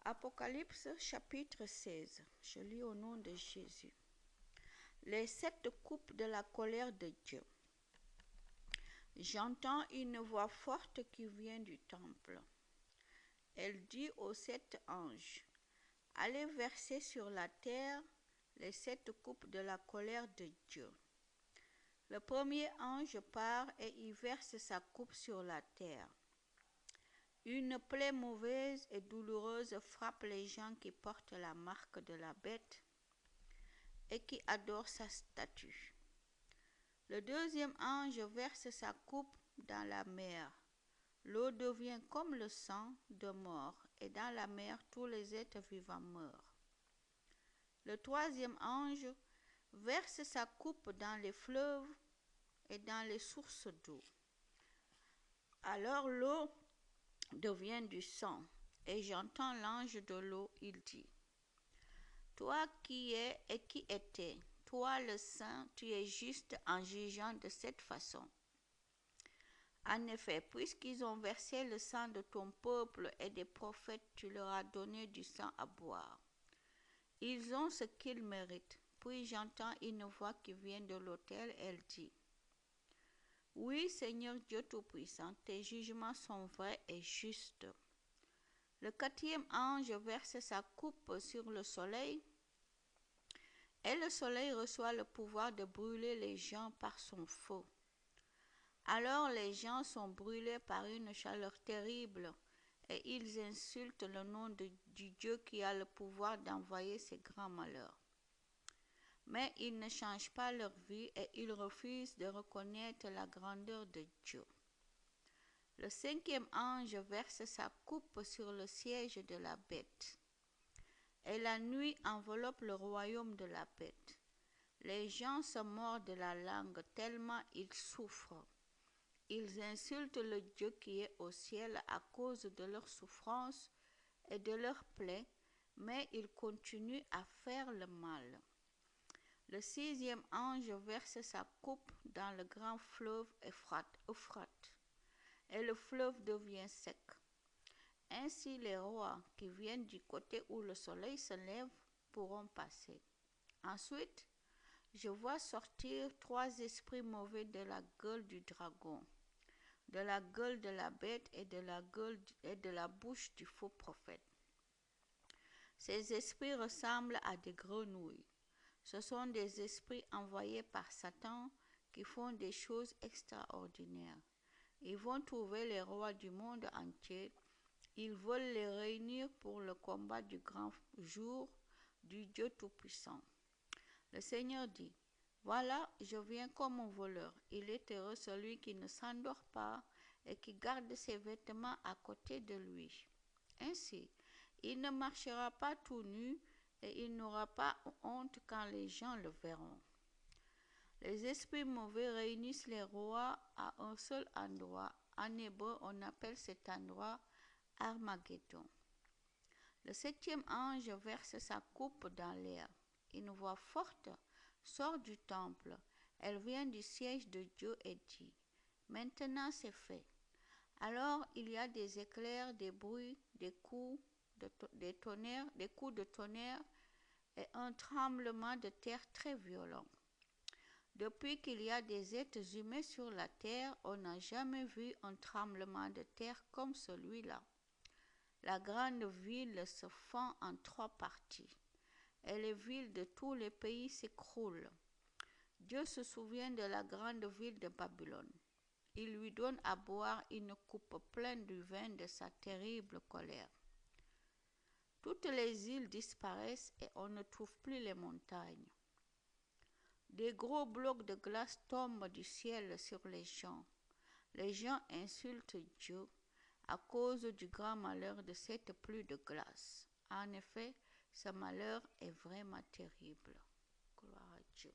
Apocalypse chapitre 16. Je lis au nom de Jésus. Les 7 coupes de la colère de Dieu. J'entends une voix forte qui vient du temple. Elle dit aux 7 anges, « Allez verser sur la terre les 7 coupes de la colère de Dieu. » Le premier ange part et y verse sa coupe sur la terre. Une plaie mauvaise et douloureuse frappe les gens qui portent la marque de la bête et qui adorent sa statue. Le deuxième ange verse sa coupe dans la mer. L'eau devient comme le sang de mort, et dans la mer tous les êtres vivants meurent. Le troisième ange verse sa coupe dans les fleuves et dans les sources d'eau. Alors l'eau devient du sang, et j'entends l'ange de l'eau, il dit, « Toi qui es et qui étais, toi le Saint, tu es juste en jugeant de cette façon. En effet, puisqu'ils ont versé le sang de ton peuple et des prophètes, tu leur as donné du sang à boire. Ils ont ce qu'ils méritent. » Puis j'entends une voix qui vient de l'autel, elle dit, « Oui, Seigneur Dieu Tout-Puissant, tes jugements sont vrais et justes. » Le quatrième ange verse sa coupe sur le soleil, et le soleil reçoit le pouvoir de brûler les gens par son feu. Alors les gens sont brûlés par une chaleur terrible, et ils insultent le nom du Dieu qui a le pouvoir d'envoyer ces grands malheurs. Mais ils ne changent pas leur vie et ils refusent de reconnaître la grandeur de Dieu. Le cinquième ange verse sa coupe sur le siège de la bête. Et la nuit enveloppe le royaume de la bête. Les gens se mordent la langue tellement ils souffrent. Ils insultent le Dieu qui est au ciel à cause de leurs souffrances et de leurs plaies, mais ils continuent à faire le mal. Le sixième ange verse sa coupe dans le grand fleuve Euphrate, et le fleuve devient sec. Ainsi les rois qui viennent du côté où le soleil se lève pourront passer. Ensuite, je vois sortir 3 esprits mauvais de la gueule du dragon, de la gueule de la bête et de la bouche du faux prophète. Ces esprits ressemblent à des grenouilles. Ce sont des esprits envoyés par Satan qui font des choses extraordinaires. Ils vont trouver les rois du monde entier. Ils veulent les réunir pour le combat du grand jour du Dieu Tout-Puissant. Le Seigneur dit, « Voilà, je viens comme un voleur. Il est heureux celui qui ne s'endort pas et qui garde ses vêtements à côté de lui. Ainsi, il ne marchera pas tout nu et il n'aura pas honte quand les gens le verront. » Les esprits mauvais réunissent les rois à un seul endroit. En hébreu, on appelle cet endroit Armageddon. Le septième ange verse sa coupe dans l'air. Une voix forte sort du temple. Elle vient du siège de Dieu et dit, « Maintenant c'est fait. » Alors il y a des éclairs, des bruits, des coups de tonnerre et un tremblement de terre très violent. Depuis qu'il y a des êtres humains sur la terre, on n'a jamais vu un tremblement de terre comme celui-là. La grande ville se fend en 3 parties, et les villes de tous les pays s'écroulent. Dieu se souvient de la grande ville de Babylone. Il lui donne à boire une coupe pleine du vin de sa terrible colère. Toutes les îles disparaissent et on ne trouve plus les montagnes. Des gros blocs de glace tombent du ciel sur les gens. Les gens insultent Dieu à cause du grand malheur de cette pluie de glace. En effet, ce malheur est vraiment terrible. Gloire à Dieu.